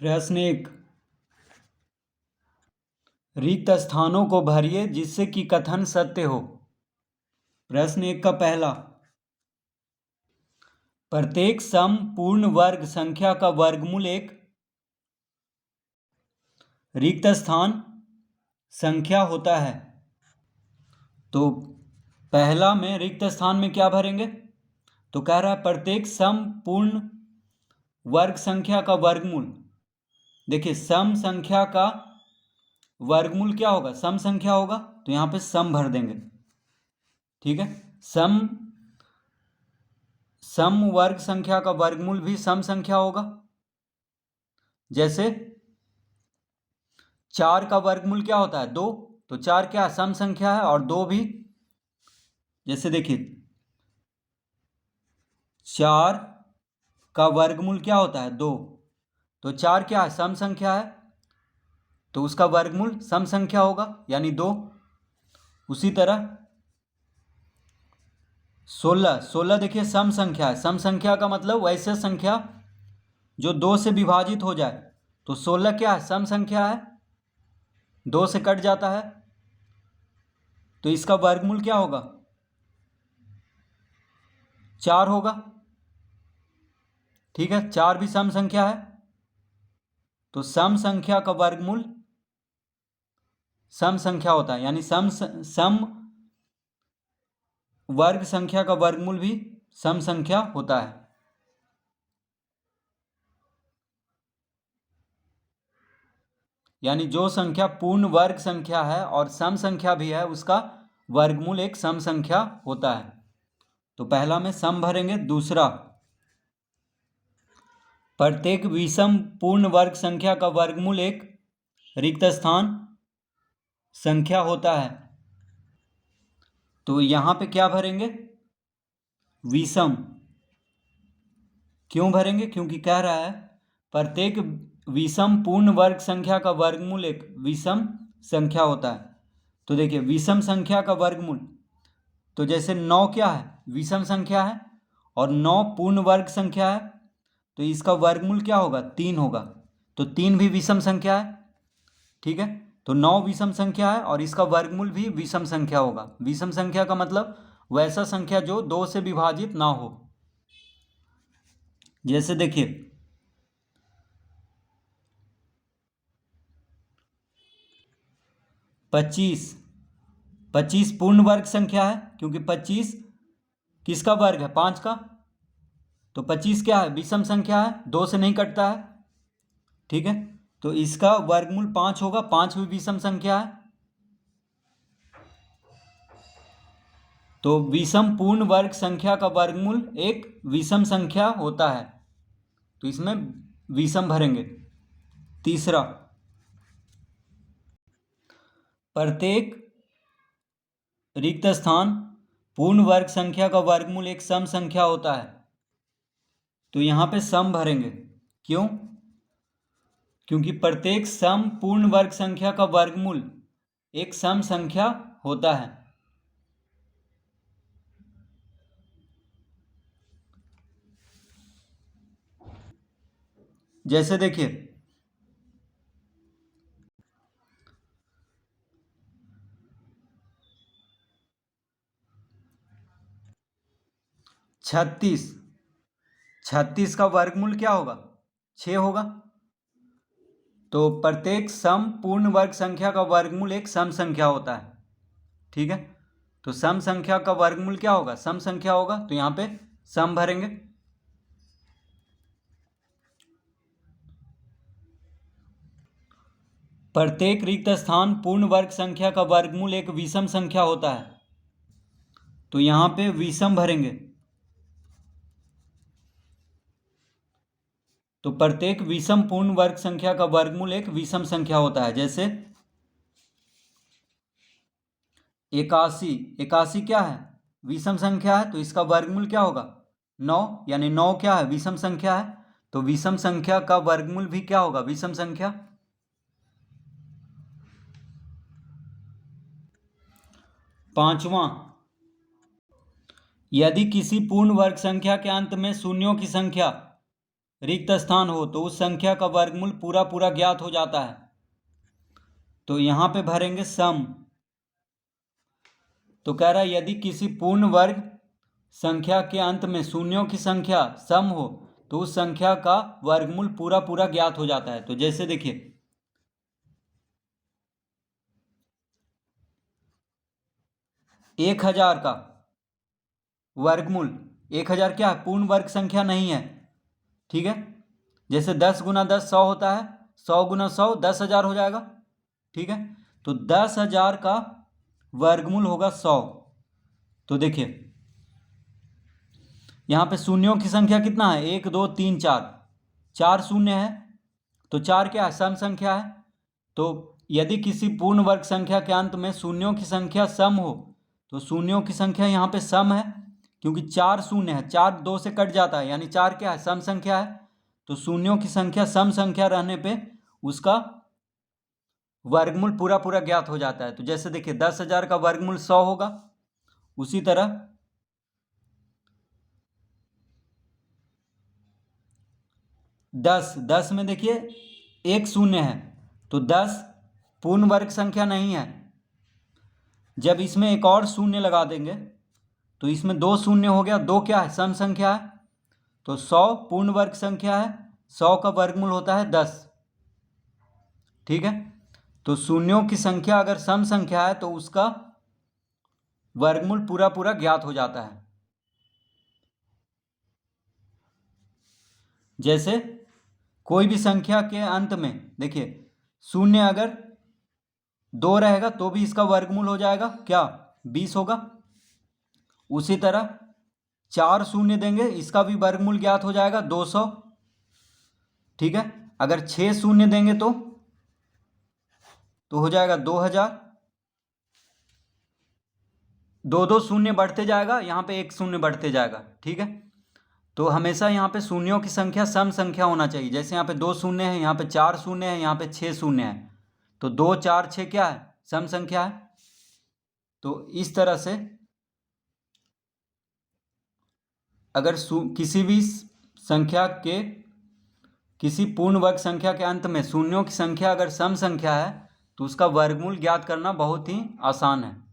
प्रश्न 1। रिक्त स्थानों को भरिए जिससे कि कथन सत्य हो। प्रश्न 1 का पहला, प्रत्येक सम पूर्ण वर्ग संख्या का वर्गमूल एक रिक्त स्थान संख्या होता है। तो पहला में रिक्त स्थान में क्या भरेंगे? तो कह रहा है प्रत्येक सम पूर्ण वर्ग संख्या का वर्गमूल। देखिए सम संख्या का वर्गमूल क्या होगा? सम संख्या होगा, तो यहां पे सम भर देंगे। ठीक है, सम वर्ग संख्या का वर्गमूल भी सम संख्या होगा। जैसे 4 का वर्गमूल क्या होता है? 2। तो 4 क्या सम संख्या है, और 2 भी। जैसे देखिए 4 का वर्गमूल क्या होता है? 2। तो 4 क्या है? सम संख्या है, तो उसका वर्गमूल सम संख्या होगा, यानी 2। उसी तरह 16 देखिए सम संख्या है। सम संख्या का मतलब वैसे संख्या जो 2 से विभाजित हो जाए। तो 16 क्या है? सम संख्या है, 2 से कट जाता है, तो इसका वर्गमूल क्या होगा? 4 होगा। ठीक है, 4 भी सम संख्या है, तो सम संख्या का वर्गमूल सम संख्या होता है, यानी सम वर्ग संख्या का वर्गमूल भी सम संख्या होता है। यानी जो संख्या पूर्ण वर्ग संख्या है और सम संख्या भी है, उसका वर्गमूल एक सम संख्या होता है। तो पहला में सम भरेंगे। दूसरा, प्रत्येक विषम पूर्ण वर्ग संख्या का वर्गमूल एक रिक्त स्थान संख्या होता है। तो यहां पे क्या भरेंगे? विषम। क्यों भरेंगे? क्योंकि कह रहा है प्रत्येक विषम पूर्ण वर्ग संख्या का वर्गमूल एक विषम संख्या होता है। तो देखिए विषम संख्या का वर्गमूल, तो जैसे 9 क्या है? विषम संख्या है, और 9 पूर्ण वर्ग संख्या है, तो इसका वर्गमूल क्या होगा? 3 होगा। तो 3 भी विषम संख्या है। ठीक है, तो 9 विषम संख्या है और इसका वर्गमूल भी विषम संख्या होगा। विषम संख्या का मतलब वैसा संख्या जो 2 से विभाजित ना हो। जैसे देखिए 25 पूर्ण वर्ग संख्या है, क्योंकि 25 किसका वर्ग है? 5 का। तो 25 क्या है? विषम संख्या है, 2 से नहीं कटता है। ठीक है, तो इसका वर्गमूल 5 होगा। 5 भी विषम संख्या है, तो विषम पूर्ण वर्ग संख्या का वर्गमूल एक विषम संख्या होता है। तो इसमें विषम भरेंगे। तीसरा, प्रत्येक रिक्त स्थान पूर्ण वर्ग संख्या का वर्गमूल एक सम संख्या होता है। तो यहां पे सम भरेंगे। क्यों? क्योंकि प्रत्येक सम पूर्ण वर्ग संख्या का वर्गमूल एक सम संख्या होता है। जैसे देखिए 36 का वर्गमूल क्या होगा? 6 होगा। तो प्रत्येक सम पूर्ण वर्ग संख्या का वर्गमूल एक सम संख्या होता है। ठीक है, तो सम संख्या का वर्गमूल क्या होगा? सम संख्या होगा, तो यहां पे सम भरेंगे। प्रत्येक रिक्त स्थान पूर्ण वर्ग संख्या का वर्गमूल एक विषम संख्या होता है। तो यहां पे विषम भरेंगे। तो प्रत्येक विषम पूर्ण वर्ग संख्या का वर्गमूल एक विषम संख्या होता है। जैसे 81 क्या है? विषम संख्या है, तो इसका वर्गमूल क्या होगा? 9, यानी 9 क्या है? विषम संख्या है, तो विषम संख्या का वर्गमूल भी क्या होगा? विषम संख्या। पांचवा, यदि किसी पूर्ण वर्ग संख्या के अंत में शून्यों की संख्या रिक्त स्थान हो तो उस संख्या का वर्गमूल पूरा पूरा ज्ञात हो जाता है। तो यहाँ पे भरेंगे सम। तो कह रहा है यदि किसी पूर्ण वर्ग संख्या के अंत में शून्यों की संख्या सम हो तो उस संख्या का वर्गमूल पूरा पूरा ज्ञात हो जाता है। तो जैसे देखिए 1000 का वर्गमूल, 1000 क्या है, पूर्ण वर्ग संख्या नहीं है, ठीक है। जैसे 10 गुना 10 100 होता है, 100 गुना 100 10,000 हो जाएगा, ठीक है। तो 10,000 का वर्गमूल होगा 100। तो देखिए यहाँ पे शून्यों की संख्या कितना है, 1 2 3 4, 4 शून्य है। तो 4 क्या है, सम संख्या है। तो यदि किसी पूर्ण वर्ग संख्या के अंत में शून्यों की संख्या सम हो तो शून्यों की संख्या यहाँ पे सम है, क्योंकि 4 शून्य है, 4 2 से कट जाता है, यानी 4 क्या है, सम संख्या है। तो शून्यों की संख्या सम संख्या रहने पे उसका वर्गमूल पूरा पूरा ज्ञात हो जाता है। तो जैसे देखिए 10,000 का वर्गमूल 100 होगा, उसी तरह 10 में देखिए एक शून्य है, तो 10 पूर्ण वर्ग संख्या नहीं है। जब इसमें एक और शून्य लगा देंगे तो इसमें 2 शून्य हो गया, 2 क्या है, सम संख्या है। तो 100 पूर्ण वर्ग संख्या है, 100 का वर्गमूल होता है 10, ठीक है। तो शून्यों की संख्या अगर सम संख्या है तो उसका वर्गमूल पूरा पूरा ज्ञात हो जाता है। जैसे कोई भी संख्या के अंत में देखिए शून्य अगर 2 रहेगा तो भी इसका वर्गमूल हो जाएगा क्या, 20 होगा। उसी तरह 4 शून्य देंगे, इसका भी वर्गमूल ज्ञात हो जाएगा 200, ठीक है। अगर 6 शून्य देंगे तो हो जाएगा 2000। 2 शून्य बढ़ते जाएगा, यहाँ पे 1 शून्य बढ़ते जाएगा, ठीक है। तो हमेशा यहाँ पे शून्यों की संख्या सम संख्या होना चाहिए। जैसे यहाँ पे 2 शून्य है, यहाँ पे 4 शून्य है, यहाँ पे 6 शून्य है, तो 2 4 6 क्या है, सम संख्या है। तो इस तरह से अगर किसी भी संख्या के किसी पूर्ण वर्ग संख्या के अंत में शून्यों की संख्या अगर सम संख्या है तो उसका वर्गमूल ज्ञात करना बहुत ही आसान है।